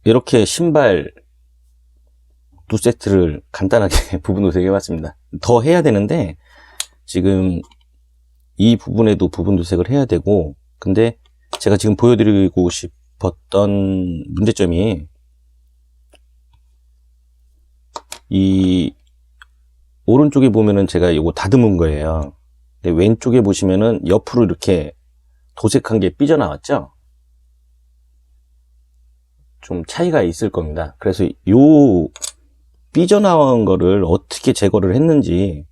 이렇게 신발 두 세트를 간단하게 부분 도색해 봤습니다. 더 해야 되는데 지금 이 부분에도 부분 도색을 해야 되고, 근데 제가 지금 보여드리고 싶었던 문제점이 이 오른쪽에 보면은 제가 이거 다듬은 거예요. 근데 왼쪽에 보시면은 옆으로 이렇게 도색한 게 삐져나왔죠? 좀 차이가 있을 겁니다. 그래서 요 삐져나온 거를 어떻게 제거를 했는지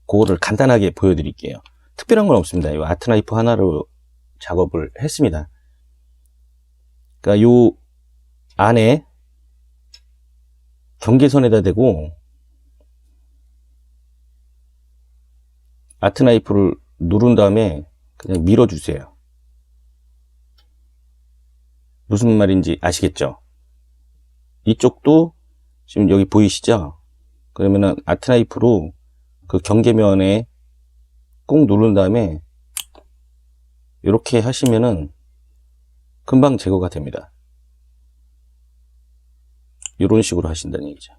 그거를 간단하게 보여드릴게요. 특별한 건 없습니다. 이 아트나이프 하나로 작업을 했습니다. 그러니까 요 안에 경계선에다 대고 아트나이프를 누른 다음에 그냥 밀어주세요. 무슨 말인지 아시겠죠? 이쪽도 지금 여기 보이시죠? 그러면은 아트나이프로 그 경계면에 꾹 누른 다음에 이렇게 하시면은 금방 제거가 됩니다. 이런 식으로 하신다는 얘기죠.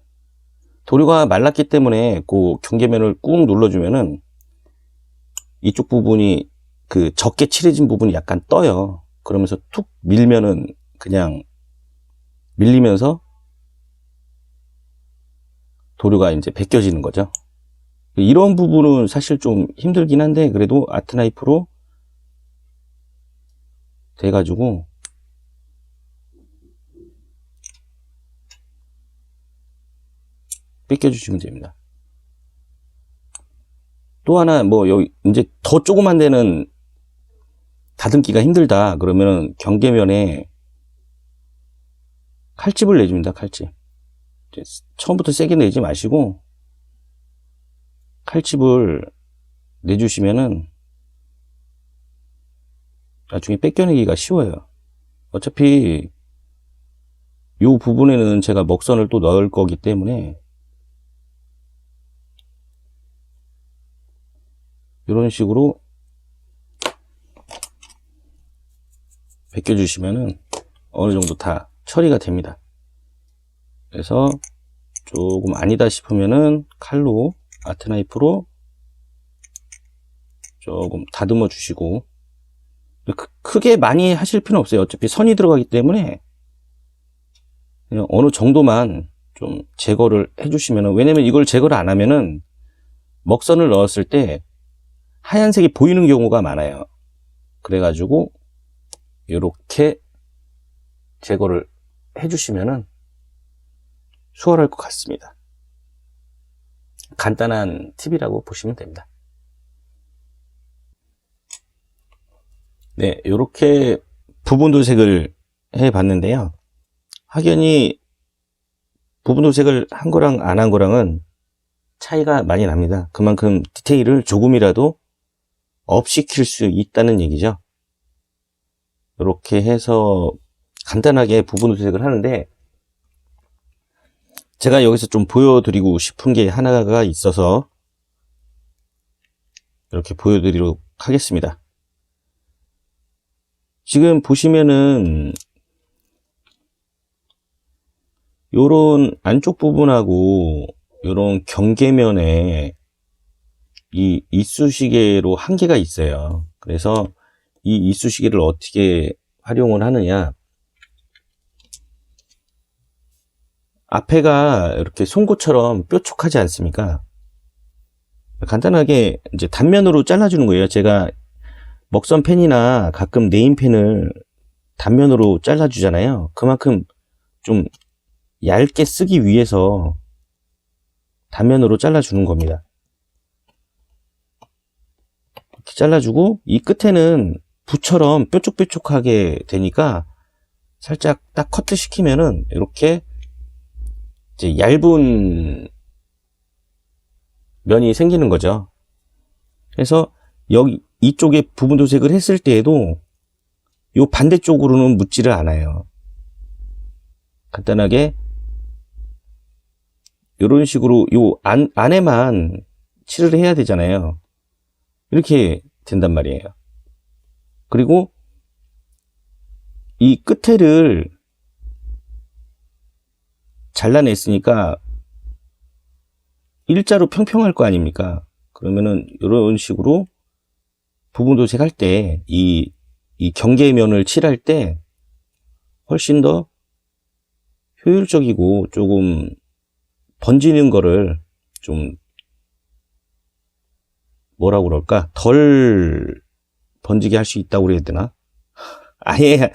도료가 말랐기 때문에 그 경계면을 꾹 눌러주면은 이쪽 부분이 그 적게 칠해진 부분이 약간 떠요. 그러면서 툭 밀면은 그냥 밀리면서 도료가 이제 벗겨지는 거죠. 이런 부분은 사실 좀 힘들긴 한데 그래도 아트나이프로 돼가지고 벗겨주시면 됩니다. 또 하나 뭐 여기 이제 더 조그만 데는 다듬기가 힘들다 그러면은 경계면에 칼집을 내줍니다. 칼집. 처음부터 세게 내지 마시고 칼집을 내주시면은 나중에 뺏겨내기가 쉬워요. 어차피 이 부분에는 제가 먹선을 또 넣을 거기 때문에 이런 식으로 벗겨주시면은 어느 정도 다 처리가 됩니다. 그래서 조금 아니다 싶으면은 칼로 아트나이프로 조금 다듬어 주시고, 크게 많이 하실 필요는 없어요. 어차피 선이 들어가기 때문에 그냥 어느 정도만 좀 제거를 해주시면은, 왜냐면 이걸 제거를 안 하면은 먹선을 넣었을 때 하얀색이 보이는 경우가 많아요. 그래가지고 이렇게 제거를 해주시면은 수월할 것 같습니다. 간단한 팁이라고 보시면 됩니다. 네, 이렇게 부분 도색을 해 봤는데요. 확연히 부분 도색을 한 거랑 안 한 거랑은 차이가 많이 납니다. 그만큼 디테일을 조금이라도 업시킬 수 있다는 얘기죠. 이렇게 해서 간단하게 부분 도색을 하는데, 제가 여기서 좀 보여드리고 싶은 게 하나가 있어서 이렇게 보여드리도록 하겠습니다. 지금 보시면은 요런 안쪽 부분하고 요런 경계면에 이 이쑤시개로 한계가 있어요. 그래서 이 이쑤시개를 어떻게 활용을 하느냐, 앞에가 이렇게 송곳처럼 뾰족하지 않습니까? 간단하게 이제 단면으로 잘라주는 거예요. 제가 먹선 펜이나 가끔 네임펜을 단면으로 잘라주잖아요. 그만큼 좀 얇게 쓰기 위해서 단면으로 잘라주는 겁니다. 이렇게 잘라주고, 이 끝에는 붓처럼 뾰족뾰족하게 되니까 살짝 딱 커트 시키면은 이렇게 이제 얇은 면이 생기는 거죠. 그래서 여기 이쪽에 부분 도색을 했을 때에도 요 반대쪽으로는 묻지를 않아요. 간단하게 이런 식으로 요 안에만 칠을 해야 되잖아요. 이렇게 된단 말이에요. 그리고 이 끝에를 잘라냈으니까 일자로 평평할 거 아닙니까? 그러면은 이런 식으로 부분 도색할 때 이 경계면을 칠할 때 훨씬 더 효율적이고 조금 번지는 거를 좀 뭐라고 그럴까? 덜 번지게 할 수 있다고 그래야 되나? 아예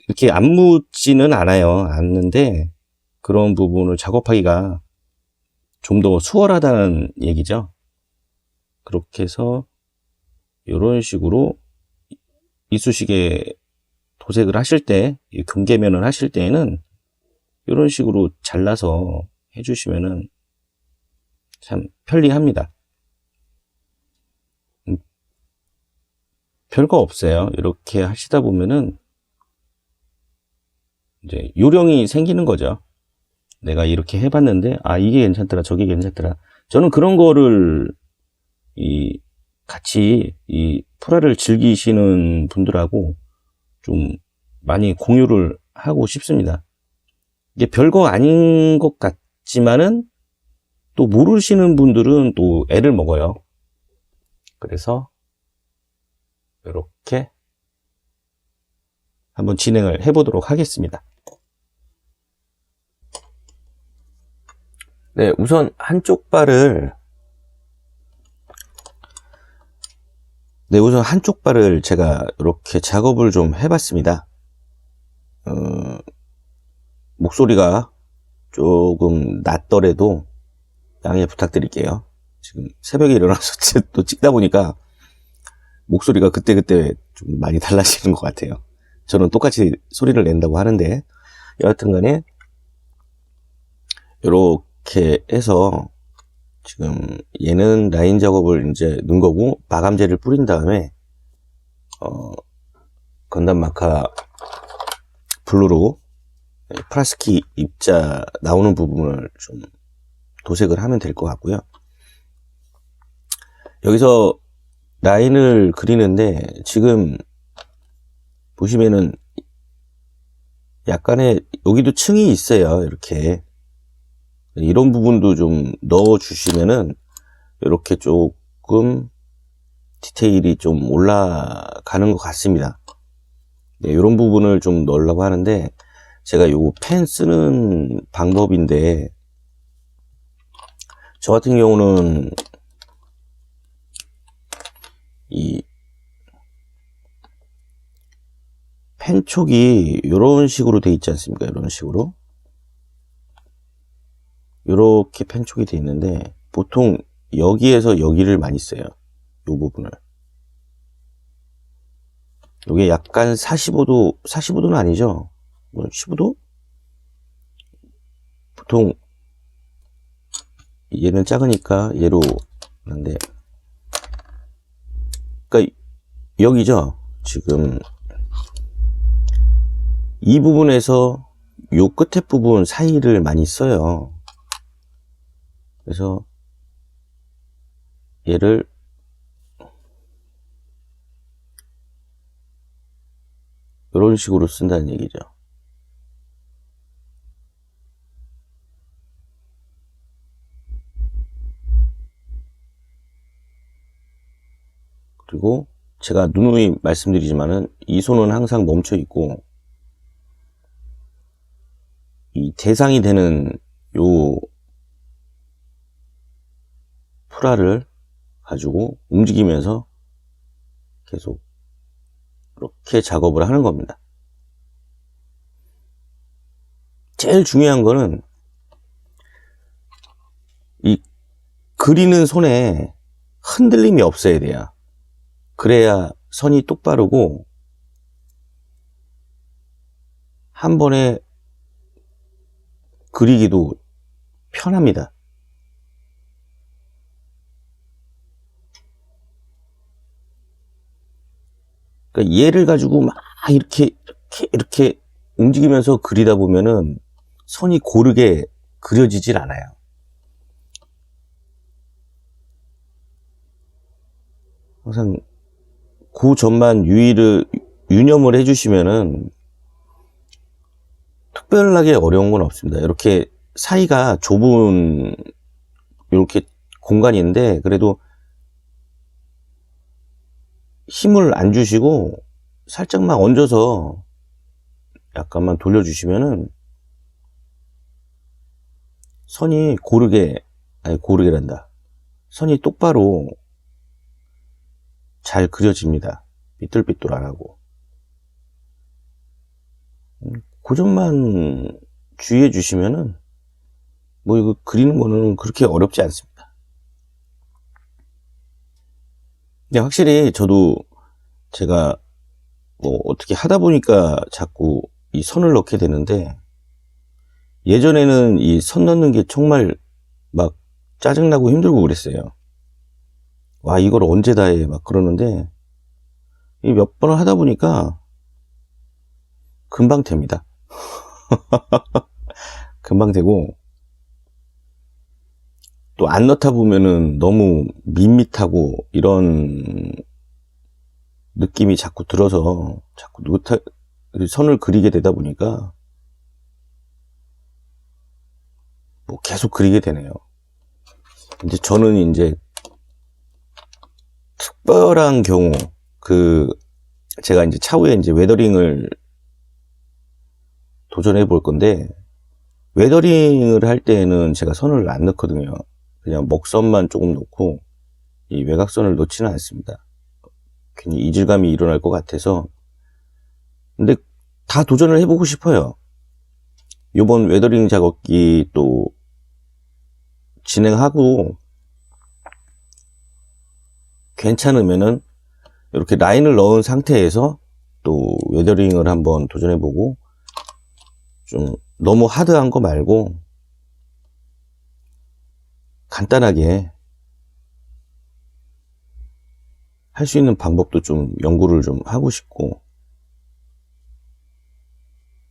이렇게 안 묻지는 않는데 그런 부분을 작업하기가 좀 더 수월하다는 얘기죠. 그렇게 해서 이런 식으로 이쑤시개 도색을 하실 때, 경계면을 하실 때에는 이런 식으로 잘라서 해주시면은 참 편리합니다. 별거 없어요. 이렇게 하시다 보면은 이제 요령이 생기는 거죠. 내가 이렇게 해봤는데, 이게 괜찮더라, 저게 괜찮더라. 저는 그런 거를 같이 프라를 즐기시는 분들하고 좀 많이 공유를 하고 싶습니다. 이게 별거 아닌 것 같지만은 또 모르시는 분들은 또 애를 먹어요. 그래서 이렇게 한번 진행을 해보도록 하겠습니다. 네, 우선 한쪽 발을 제가 이렇게 작업을 좀 해봤습니다. 목소리가 조금 낮더라도 양해 부탁드릴게요. 지금 새벽에 일어나서 또 찍다 보니까 목소리가 그때그때 좀 많이 달라지는 것 같아요. 저는 똑같이 소리를 낸다고 하는데, 여하튼 간에 이렇게 해서 지금 얘는 라인 작업을 이제 넣은 거고, 마감제를 뿌린 다음에 건담 마카 블루로 프라스키 입자 나오는 부분을 좀 도색을 하면 될 것 같고요. 여기서 라인을 그리는데 지금 보시면은 약간의 여기도 층이 있어요. 이렇게 이런 부분도 좀 넣어 주시면은 이렇게 조금 디테일이 좀 올라가는 것 같습니다. 네, 이런 부분을 좀 넣으려고 하는데, 제가 요 펜 쓰는 방법인데, 저 같은 경우는 이 펜촉이 이런 식으로 돼 있지 않습니까? 이런 식으로 이렇게 펜촉이 돼 있는데, 보통 여기에서 여기를 많이 써요. 이 부분을. 이게 약간 45도는 아니죠? 15도? 보통 얘는 작으니까 얘로 하는데, 그러니까 여기죠. 지금 이 부분에서 요 끝에 부분 사이를 많이 써요. 그래서 얘를 이런 식으로 쓴다는 얘기죠. 그리고 제가 누누이 말씀드리지만은 이 손은 항상 멈춰 있고, 이 대상이 되는 요 프라를 가지고 움직이면서 계속 이렇게 작업을 하는 겁니다. 제일 중요한 거는 이 그리는 손에 흔들림이 없어야 돼요. 그래야 선이 똑바르고 한 번에 그리기도 편합니다. 그러니까 얘를 가지고 막 이렇게 움직이면서 그리다 보면은 선이 고르게 그려지질 않아요. 항상 그 점만 유념을 해주시면은 특별하게 어려운 건 없습니다. 이렇게 사이가 좁은 이렇게 공간인데 그래도 힘을 안 주시고 살짝만 얹어서 약간만 돌려주시면은 선이 고르게란다. 선이 똑바로 잘 그려집니다. 삐뚤삐뚤 안 하고. 그 점만 주의해 주시면은 뭐 이거 그리는 거는 그렇게 어렵지 않습니다. 근데 확실히 저도 제가 뭐 어떻게 하다 보니까 자꾸 이 선을 넣게 되는데 예전에는 이 선 넣는 게 정말 막 짜증나고 힘들고 그랬어요. 와, 이걸 언제 다 해? 막 그러는데 이 몇 번을 하다 보니까 금방 됩니다. 금방 되고 또 안 넣다 보면은 너무 밋밋하고 이런 느낌이 자꾸 들어서 자꾸 선을 그리게 되다 보니까 뭐 계속 그리게 되네요. 이제 저는 이제 특별한 경우 제가 이제 차후에 이제 웨더링을 도전해 볼 건데 웨더링을 할 때에는 제가 선을 안 넣거든요. 그냥 먹선만 조금 넣고 이 외곽선을 넣지는 않습니다. 괜히 이질감이 일어날 것 같아서. 근데 다 도전을 해보고 싶어요. 요번 웨더링 작업기 또 진행하고 괜찮으면은 이렇게 라인을 넣은 상태에서 또 웨더링을 한번 도전해보고 좀 너무 하드한 거 말고 간단하게 할 수 있는 방법도 좀 연구를 좀 하고 싶고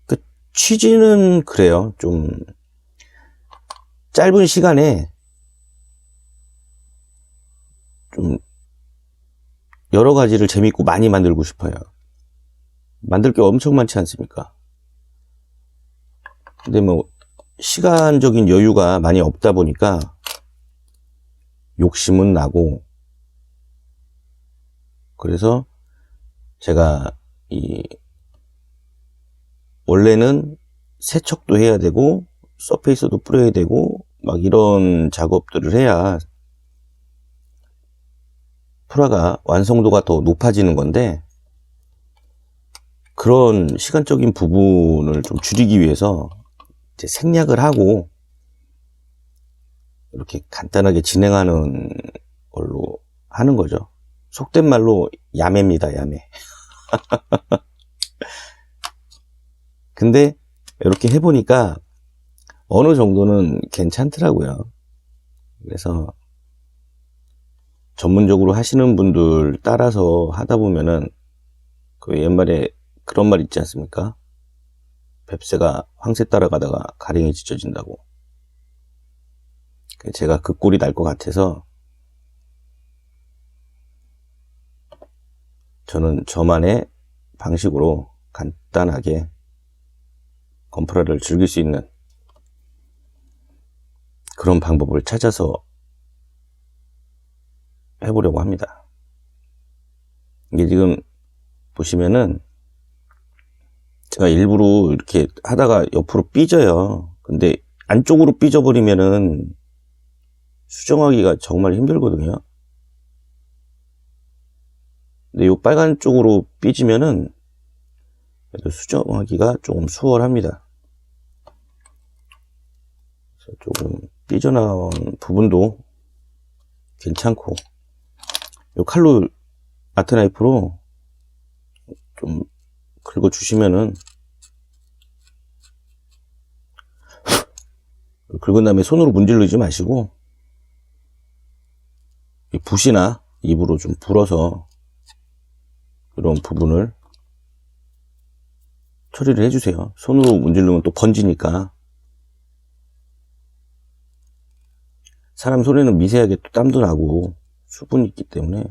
그 취지는 그래요. 좀 짧은 시간에 좀 여러 가지를 재밌고 많이 만들고 싶어요. 만들 게 엄청 많지 않습니까? 근데 뭐 시간적인 여유가 많이 없다 보니까 욕심은 나고 그래서 제가 원래는 세척도 해야 되고 서페이스도 뿌려야 되고 막 이런 작업들을 해야 프라가 완성도가 더 높아지는 건데 그런 시간적인 부분을 좀 줄이기 위해서 이제 생략을 하고 이렇게 간단하게 진행하는 걸로 하는 거죠. 속된 말로 야매입니다, 야매. 근데 이렇게 해보니까 어느 정도는 괜찮더라고요. 그래서 전문적으로 하시는 분들 따라서 하다 보면은 그 옛말에 그런 말 있지 않습니까? 뱁새가 황새 따라가다가 가랭이 찢어진다고. 제가 그 꼴이 날 것 같아서 저는 저만의 방식으로 간단하게 건프라를 즐길 수 있는 그런 방법을 찾아서 해보려고 합니다. 이게 지금 보시면은 제가 일부러 이렇게 하다가 옆으로 삐져요. 근데 안쪽으로 삐져버리면은 수정하기가 정말 힘들거든요. 근데 이 빨간 쪽으로 삐지면은 수정하기가 조금 수월합니다. 그래서 조금 삐져나온 부분도 괜찮고 이 칼로 아트 나이프로 좀 긁어주시면은 긁은 다음에 손으로 문지르지 마시고 이 붓이나 입으로 좀 불어서 이런 부분을 처리를 해주세요. 손으로 문지르면 또 번지니까. 사람 손에는 미세하게 또 땀도 나고 수분이 있기 때문에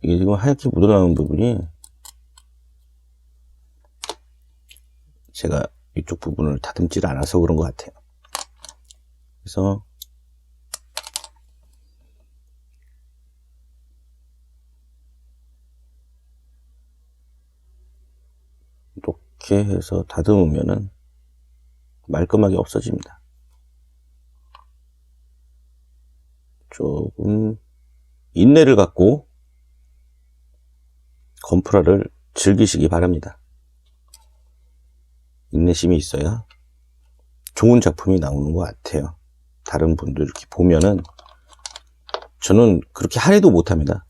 이게 지금 하얗게 묻어나온 부분이 제가 이쪽 부분을 다듬질 않아서 그런 것 같아요. 그래서 이렇게 해서 다듬으면은 말끔하게 없어집니다. 조금 인내를 갖고 건프라를 즐기시기 바랍니다. 인내심이 있어야 좋은 작품이 나오는 것 같아요. 다른 분들 이렇게 보면은 저는 그렇게 하려도 못합니다.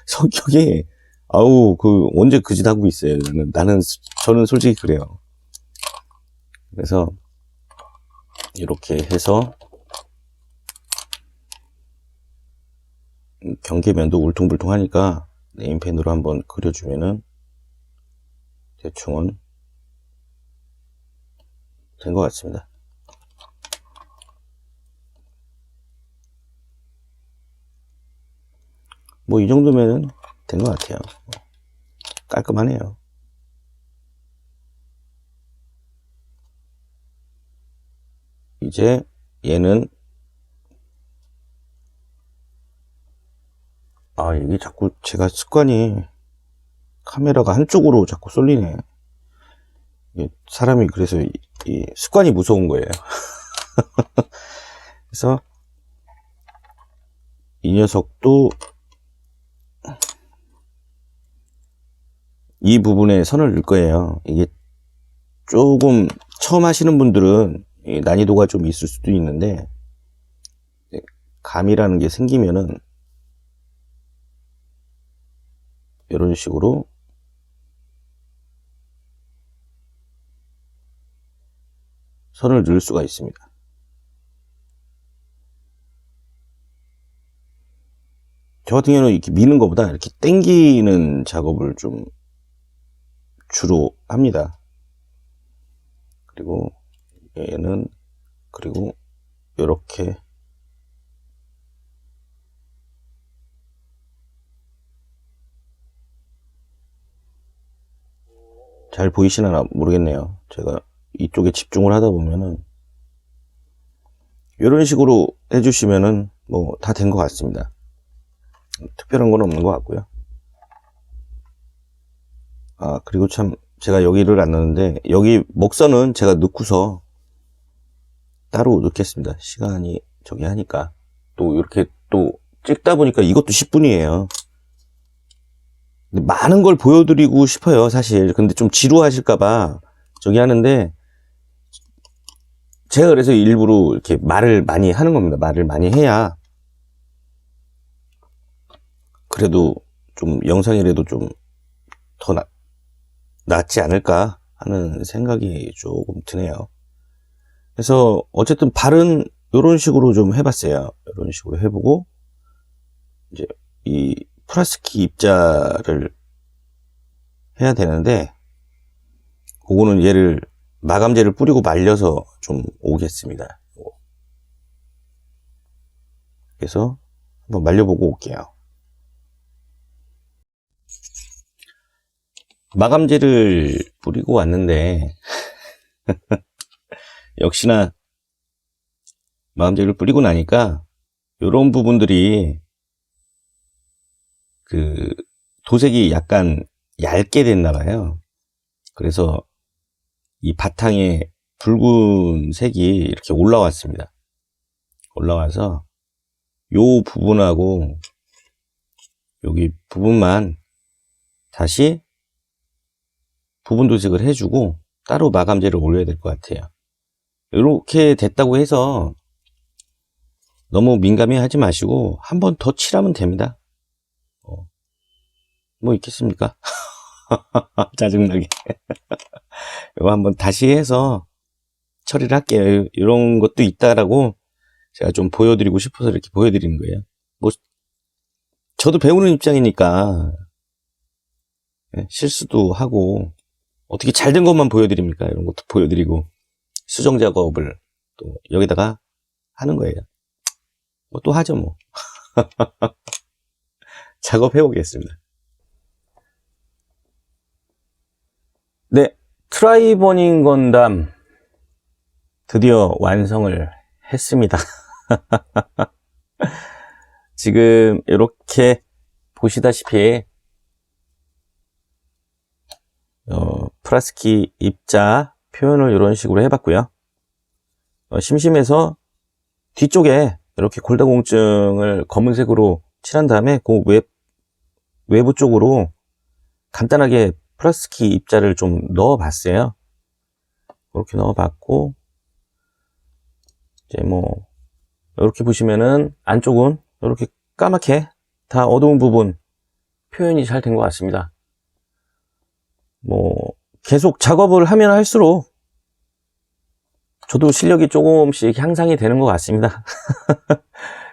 성격이 아우 언제 그 짓 하고 있어요. 저는 솔직히 그래요. 그래서 이렇게 해서 경계면도 울퉁불퉁하니까 네임펜으로 한번 그려주면은 대충은 된 것 같습니다. 뭐 이 정도면은 된 것 같아요. 깔끔하네요. 이제 얘는 이게 자꾸 제가 습관이 카메라가 한쪽으로 자꾸 쏠리네. 사람이 그래서 이 습관이 무서운 거예요. 그래서 이 녀석도 이 부분에 선을 넣을 거예요. 이게 조금 처음 하시는 분들은 난이도가 좀 있을 수도 있는데 감이라는 게 생기면은 이런 식으로 선을 넣을 수가 있습니다. 저 같은 경우는 이렇게 미는 것보다 이렇게 당기는 작업을 좀 주로 합니다. 그리고 얘는 그리고 이렇게 잘 보이시나 모르겠네요. 제가 이쪽에 집중을 하다 보면은 이런 식으로 해주시면은 뭐 다 된 것 같습니다. 특별한 건 없는 것 같고요. 그리고 참 제가 여기를 안 넣는데 여기 먹선은 제가 넣고서 따로 넣겠습니다. 시간이 저기 하니까 또 이렇게 또 찍다 보니까 이것도 10분이에요. 많은 걸 보여드리고 싶어요, 사실. 근데 좀 지루하실까봐 저기 하는데 제가 그래서 일부러 이렇게 말을 많이 하는 겁니다. 말을 많이 해야 그래도 좀 영상이라도 좀 더 낫지 않을까 하는 생각이 조금 드네요. 그래서 어쨌든 발은 이런 식으로 좀 해봤어요. 이런 식으로 해보고 이제 이 플라스틱 입자를 해야 되는데 그거는 얘를 마감제를 뿌리고 말려서 좀 오겠습니다. 그래서 한번 말려보고 올게요. 마감제를 뿌리고 왔는데 역시나 마감제를 뿌리고 나니까 이런 부분들이 그 도색이 약간 얇게 됐나 봐요. 그래서 이 바탕에 붉은색이 이렇게 올라왔습니다. 올라와서 요 부분하고 여기 부분만 다시 부분 도색을 해주고 따로 마감제를 올려야 될 것 같아요. 이렇게 됐다고 해서 너무 민감해 하지 마시고 한 번 더 칠하면 됩니다. 뭐 있겠습니까? 짜증나게. 이거 한번 다시 해서 처리를 할게요. 이런 것도 있다라고 제가 좀 보여드리고 싶어서 이렇게 보여드리는 거예요. 뭐 저도 배우는 입장이니까 실수도 하고 어떻게 잘된 것만 보여드립니까? 이런 것도 보여드리고 수정 작업을 또 여기다가 하는 거예요. 뭐 또 하죠 뭐. 작업해 보겠습니다. 네, 트라이버닝 건담 드디어 완성을 했습니다. 지금 이렇게 보시다시피 프라스키 입자 표현을 이런 식으로 해봤고요. 심심해서 뒤쪽에 이렇게 골다공증을 검은색으로 칠한 다음에 그 외부 쪽으로 간단하게 프라스키 입자를 좀 넣어봤어요. 이렇게 넣어봤고, 이제 뭐 이렇게 보시면은 안쪽은 이렇게 까맣게 다 어두운 부분 표현이 잘 된 것 같습니다. 뭐 계속 작업을 하면 할수록 저도 실력이 조금씩 향상이 되는 것 같습니다.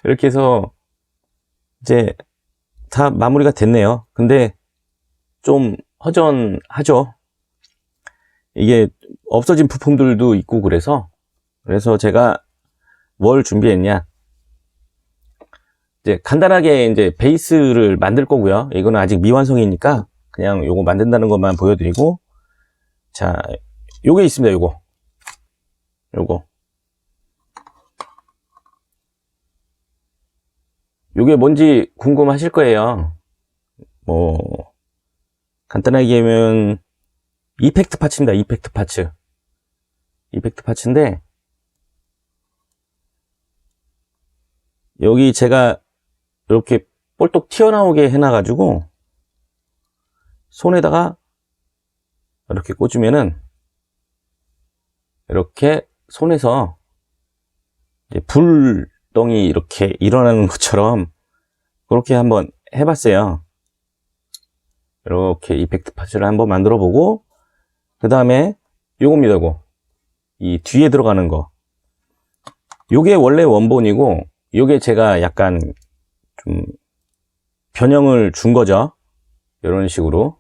이렇게 해서 이제 다 마무리가 됐네요. 근데 좀 허전하죠. 이게 없어진 부품들도 있고 그래서 제가 뭘 준비했냐, 이제 간단하게 이제 베이스를 만들 거고요. 이거는 아직 미완성이니까 그냥 요거 만든다는 것만 보여드리고, 자, 요게 있습니다. 요거 요게 뭔지 궁금하실 거예요. 뭐 간단하게 하면 이펙트 파츠입니다. 이펙트 파츠인데, 여기 제가 이렇게 볼록 튀어나오게 해놔가지고 손에다가 이렇게 꽂으면은 이렇게 손에서 이제 불덩이 이렇게 일어나는 것처럼 그렇게 한번 해봤어요. 이렇게 이펙트 파츠를 한번 만들어 보고, 그 다음에 요겁니다. 요거 이 뒤에 들어가는 거, 요게 원래 원본이고 요게 제가 약간 좀 변형을 준 거죠. 이런 식으로.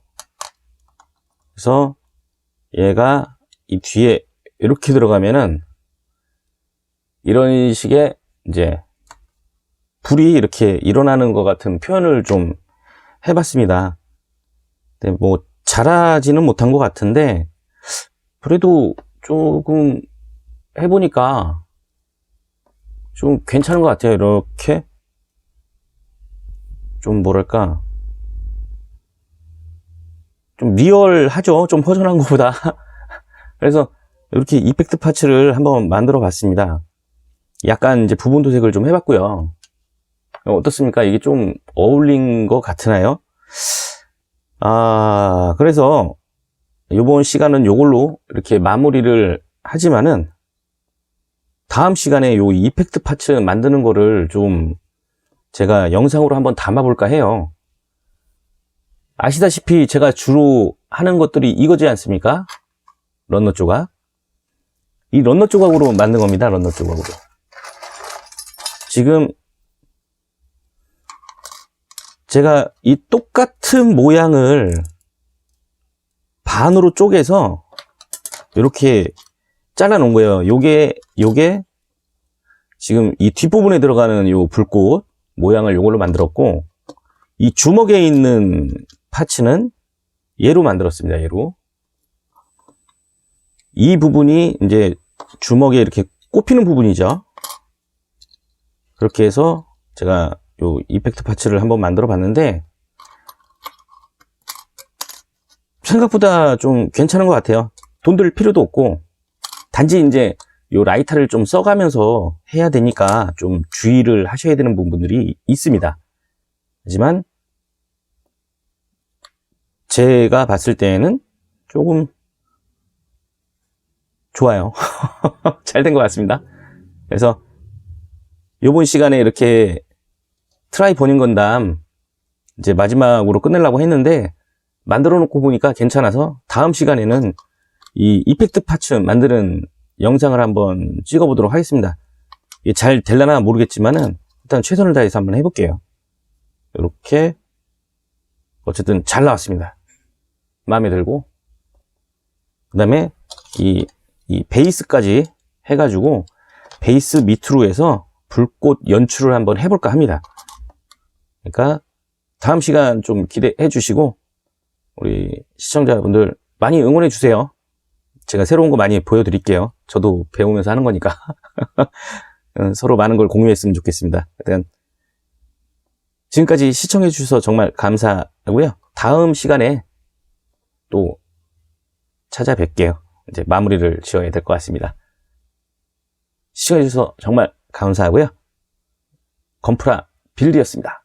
그래서 얘가 이 뒤에 이렇게 들어가면은 이런 식의 이제 불이 이렇게 일어나는 것 같은 표현을 좀 해봤습니다. 근데 뭐 잘하지는 못한 것 같은데 그래도 조금 해보니까 좀 괜찮은 것 같아요. 이렇게 좀 뭐랄까, 좀 리얼하죠. 좀 허전한 것보다. 그래서 이렇게 이펙트 파츠를 한번 만들어 봤습니다. 약간 이제 부분 도색을 좀 해봤고요. 어떻습니까? 이게 좀 어울린 것 같으나요? 그래서 이번 시간은 요걸로 이렇게 마무리를 하지만은, 다음 시간에 요 이펙트 파츠 만드는 거를 좀 제가 영상으로 한번 담아볼까 해요. 아시다시피 제가 주로 하는 것들이 이거지 않습니까? 런너 조각. 이 런너 조각으로 만든 겁니다. 런너 조각으로. 지금 제가 이 똑같은 모양을 반으로 쪼개서 이렇게 잘라 놓은 거예요. 요게 지금 이 뒷부분에 들어가는 요 불꽃 모양을 요걸로 만들었고, 이 주먹에 있는 파츠는 얘로 만들었습니다. 얘로. 이 부분이 이제 주먹에 이렇게 꼽히는 부분이죠. 그렇게 해서 제가 요 이펙트 파츠를 한번 만들어 봤는데 생각보다 좀 괜찮은 것 같아요. 돈 들 필요도 없고, 단지 이제 요 라이터를 좀 써가면서 해야 되니까 좀 주의를 하셔야 되는 부분들이 있습니다. 하지만 제가 봤을 때는 조금 좋아요. 잘 된 것 같습니다. 그래서 요번 시간에 이렇게 트라이버닝 건담 이제 마지막으로 끝내려고 했는데, 만들어 놓고 보니까 괜찮아서 다음 시간에는 이 이펙트 파츠 만드는 영상을 한번 찍어 보도록 하겠습니다. 이게 잘 될려나 모르겠지만은 일단 최선을 다해서 한번 해볼게요. 이렇게 어쨌든 잘 나왔습니다. 마음에 들고, 그 다음에 이 베이스까지 해가지고 베이스 밑으로 해서 불꽃 연출을 한번 해볼까 합니다. 그러니까 다음 시간 좀 기대해 주시고, 우리 시청자분들 많이 응원해 주세요. 제가 새로운 거 많이 보여드릴게요. 저도 배우면서 하는 거니까. 서로 많은 걸 공유했으면 좋겠습니다. 일단 지금까지 시청해 주셔서 정말 감사하고요. 다음 시간에 또 찾아뵐게요. 이제 마무리를 지어야 될 것 같습니다. 시청해 주셔서 정말 감사하고요. 건프라 빌드였습니다.